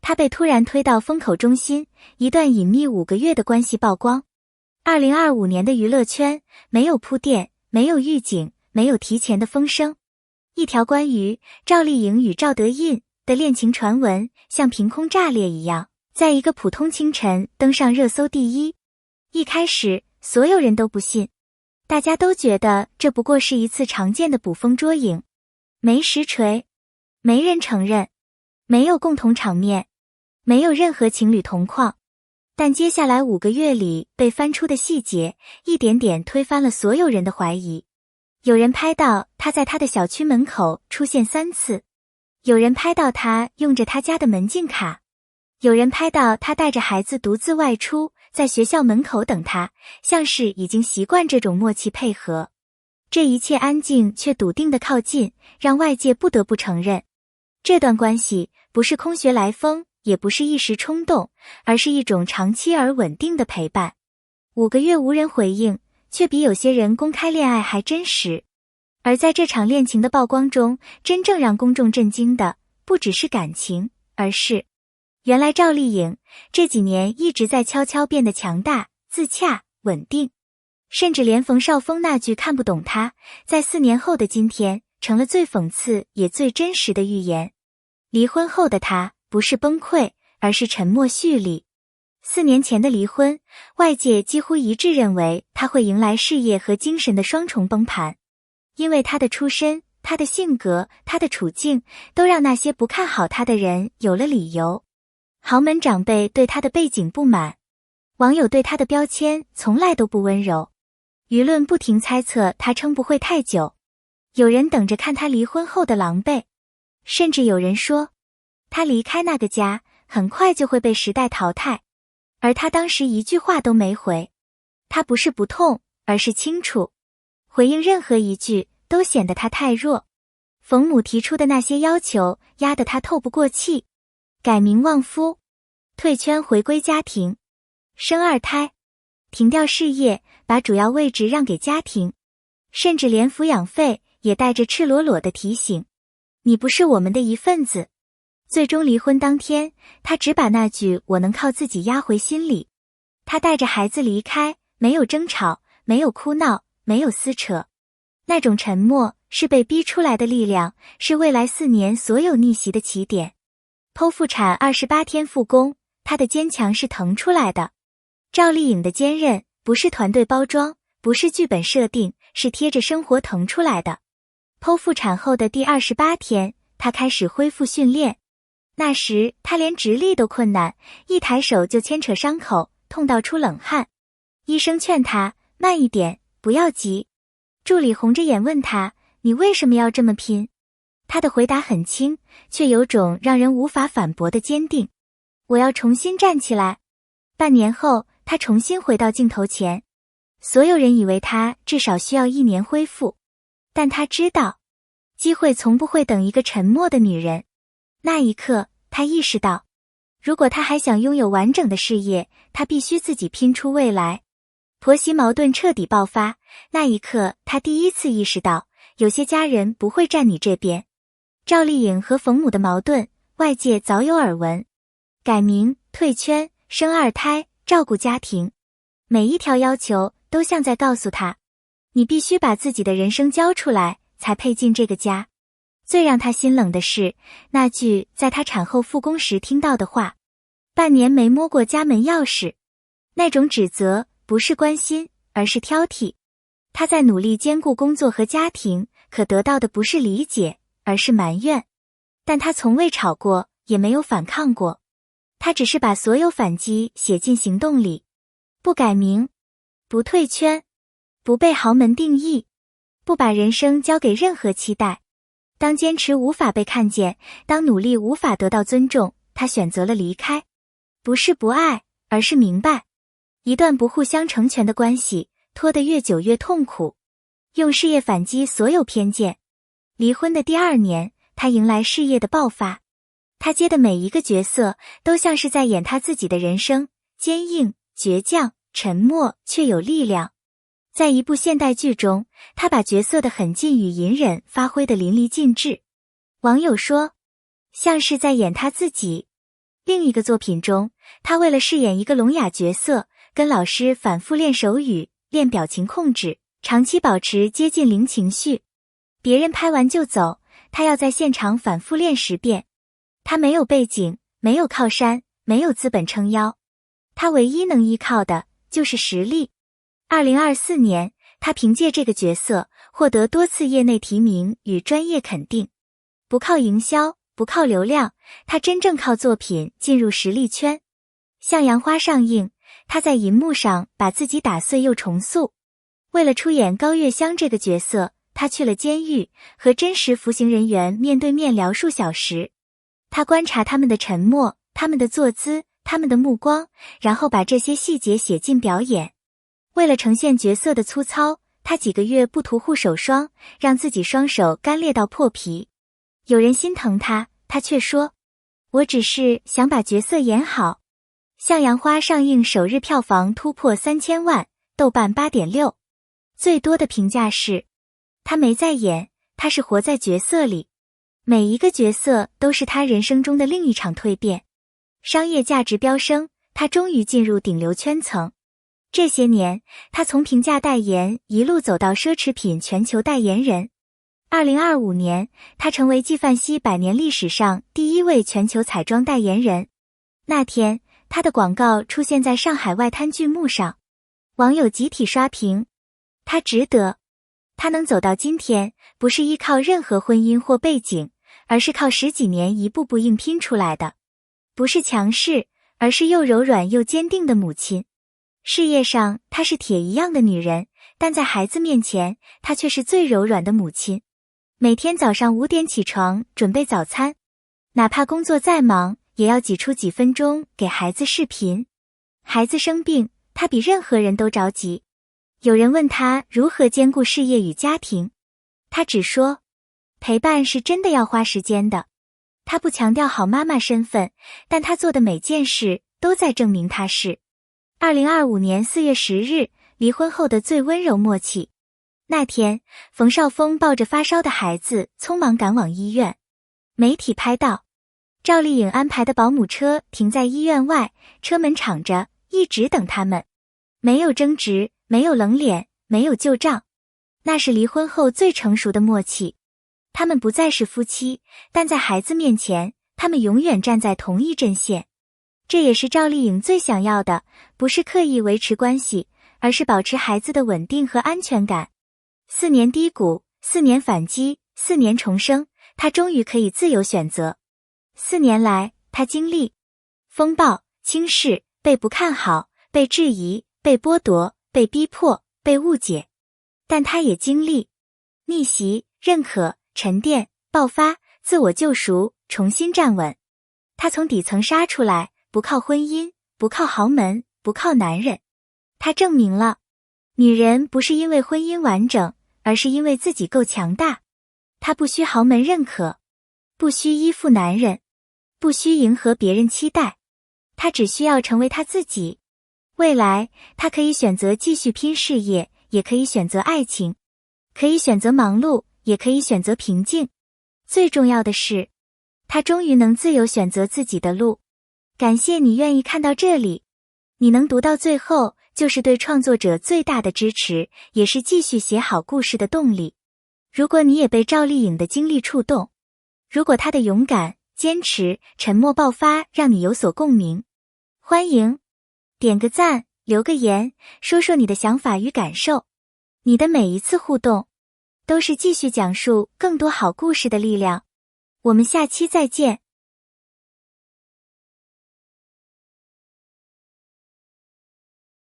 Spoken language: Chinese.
他被突然推到风口中心，一段隐秘5个月的关系曝光。2025年的娱乐圈，没有铺垫，没有预警，没有提前的风声。一条关于赵丽颖与赵德胤的恋情传闻，像凭空炸裂一样，在一个普通清晨登上热搜第一。一开始，所有人都不信，大家都觉得这不过是一次常见的捕风捉影，没实锤，没人承认，没有共同场面，没有任何情侣同框。但接下来5个月里被翻出的细节，一点点推翻了所有人的怀疑。有人拍到他在他的小区门口出现3次，有人拍到他用着他家的门禁卡，有人拍到他带着孩子独自外出，在学校门口等他，像是已经习惯这种默契配合。这一切安静却笃定的靠近，让外界不得不承认，这段关系不是空穴来风，也不是一时冲动，而是一种长期而稳定的陪伴。5个月无人回应，却比有些人公开恋爱还真实。而在这场恋情的曝光中，真正让公众震惊的，不只是感情，而是原来赵丽颖这几年一直在悄悄变得强大、自洽、稳定，甚至连冯绍峰那句看不懂他，在4年后的今天，成了最讽刺也最真实的预言。离婚后的他，不是崩溃，而是沉默蓄力。4年前的离婚，外界几乎一致认为他会迎来事业和精神的双重崩盘。因为他的出身，他的性格，他的处境，都让那些不看好他的人有了理由。豪门长辈对他的背景不满，网友对他的标签从来都不温柔，舆论不停猜测他撑不会太久。有人等着看他离婚后的狼狈，甚至有人说，他离开那个家，很快就会被时代淘汰。而他当时一句话都没回，他不是不痛，而是清楚，回应任何一句都显得他太弱。冯母提出的那些要求压得他透不过气，改名望夫，退圈回归家庭，生2胎，停掉事业，把主要位置让给家庭，甚至连抚养费也带着赤裸裸的提醒，你不是我们的一份子。最终离婚当天，他只把那句我能靠自己压回心里。他带着孩子离开，没有争吵，没有哭闹，没有撕扯。那种沉默是被逼出来的力量，是未来4年所有逆袭的起点。剖腹产28天复工，他的坚强是疼出来的。赵丽颖的坚韧不是团队包装，不是剧本设定，是贴着生活疼出来的。剖腹产后的第28天，他开始恢复训练。那时他连直立都困难，一抬手就牵扯伤口，痛到出冷汗。医生劝他慢一点，不要急。助理红着眼问他，你为什么要这么拼？他的回答很轻，却有种让人无法反驳的坚定。我要重新站起来。半年后，他重新回到镜头前。所有人以为他至少需要1年恢复，但他知道，机会从不会等一个沉默的女人。那一刻，他意识到，如果他还想拥有完整的事业，他必须自己拼出未来。婆媳矛盾彻底爆发，那一刻他第一次意识到，有些家人不会站你这边。赵丽颖和冯母的矛盾，外界早有耳闻。改名、退圈、生2胎、照顾家庭，每一条要求都像在告诉他，你必须把自己的人生交出来，才配进这个家。最让他心冷的是，那句在他产后复工时听到的话，半年没摸过家门钥匙。那种指责不是关心，而是挑剔。他在努力兼顾工作和家庭，可得到的不是理解，而是埋怨。但他从未吵过，也没有反抗过。他只是把所有反击写进行动里。不改名，不退圈，不被豪门定义，不把人生交给任何期待。当坚持无法被看见，当努力无法得到尊重，他选择了离开。不是不爱，而是明白，一段不互相成全的关系，拖得越久越痛苦。用事业反击所有偏见。离婚的第2年，他迎来事业的爆发。他接的每一个角色，都像是在演他自己的人生，坚硬、倔强、沉默，却有力量。在一部现代剧中，他把角色的狠劲与隐忍发挥得淋漓尽致。网友说，像是在演他自己。另一个作品中，她为了饰演一个聋哑角色，跟老师反复练手语、练表情控制，长期保持接近零情绪。别人拍完就走，她要在现场反复练10遍。她没有背景，没有靠山，没有资本撑腰，她唯一能依靠的就是实力。2024年，她凭借这个角色获得多次业内提名与专业肯定。不靠营销，不靠流量，她真正靠作品进入实力圈。向阳花上映，她在银幕上把自己打碎又重塑。为了出演高月香这个角色，她去了监狱，和真实服刑人员面对面聊数小时。她观察他们的沉默，他们的坐姿，他们的目光，然后把这些细节写进表演。为了呈现角色的粗糙，她几个月不涂护手霜，让自己双手干裂到破皮。有人心疼她，她却说：“我只是想把角色演好。”向阳花上映首日票房突破3000万，豆瓣8.6，最多的评价是：她没在演，她是活在角色里。每一个角色都是她人生中的另一场蜕变。商业价值飙升，她终于进入顶流圈层。这些年，她从平价代言一路走到奢侈品全球代言人。2025年，她成为纪梵希100年历史上第1位全球彩妆代言人。那天，她的广告出现在上海外滩剧目上，网友集体刷屏：她值得。她能走到今天，不是依靠任何婚姻或背景，而是靠10几年一步步硬拼出来的。不是强势，而是又柔软又坚定的母亲。事业上，她是铁一样的女人，但在孩子面前，她却是最柔软的母亲。每天早上5点起床准备早餐，哪怕工作再忙，也要挤出几分钟给孩子视频。孩子生病，她比任何人都着急。有人问她如何兼顾事业与家庭，她只说：陪伴是真的要花时间的。她不强调好妈妈身份，但她做的每件事都在证明她是。2025年4月10日，离婚后的最温柔默契。那天，冯绍峰抱着发烧的孩子匆忙赶往医院。媒体拍到，赵丽颖安排的保姆车停在医院外，车门敞着，一直等他们。没有争执，没有冷脸，没有旧账。那是离婚后最成熟的默契。他们不再是夫妻，但在孩子面前，他们永远站在同一阵线。这也是赵丽颖最想要的，不是刻意维持关系，而是保持孩子的稳定和安全感。4年低谷，4年反击，4年重生，她终于可以自由选择。4年来，她经历风暴、轻视、被不看好、被质疑、被剥夺、被逼迫、被误解，但她也经历逆袭、认可、沉淀、爆发、自我救赎、重新站稳。她从底层杀出来，不靠婚姻，不靠豪门，不靠男人。她证明了，女人不是因为婚姻完整，而是因为自己够强大。她不需豪门认可，不需依附男人，不需迎合别人期待，她只需要成为她自己。未来，她可以选择继续拼事业，也可以选择爱情，可以选择忙碌，也可以选择平静。最重要的是，她终于能自由选择自己的路。感谢你愿意看到这里，你能读到最后，就是对创作者最大的支持，也是继续写好故事的动力。如果你也被赵丽颖的经历触动，如果她的勇敢、坚持、沉默爆发让你有所共鸣，欢迎点个赞，留个言，说说你的想法与感受。你的每一次互动，都是继续讲述更多好故事的力量。我们下期再见。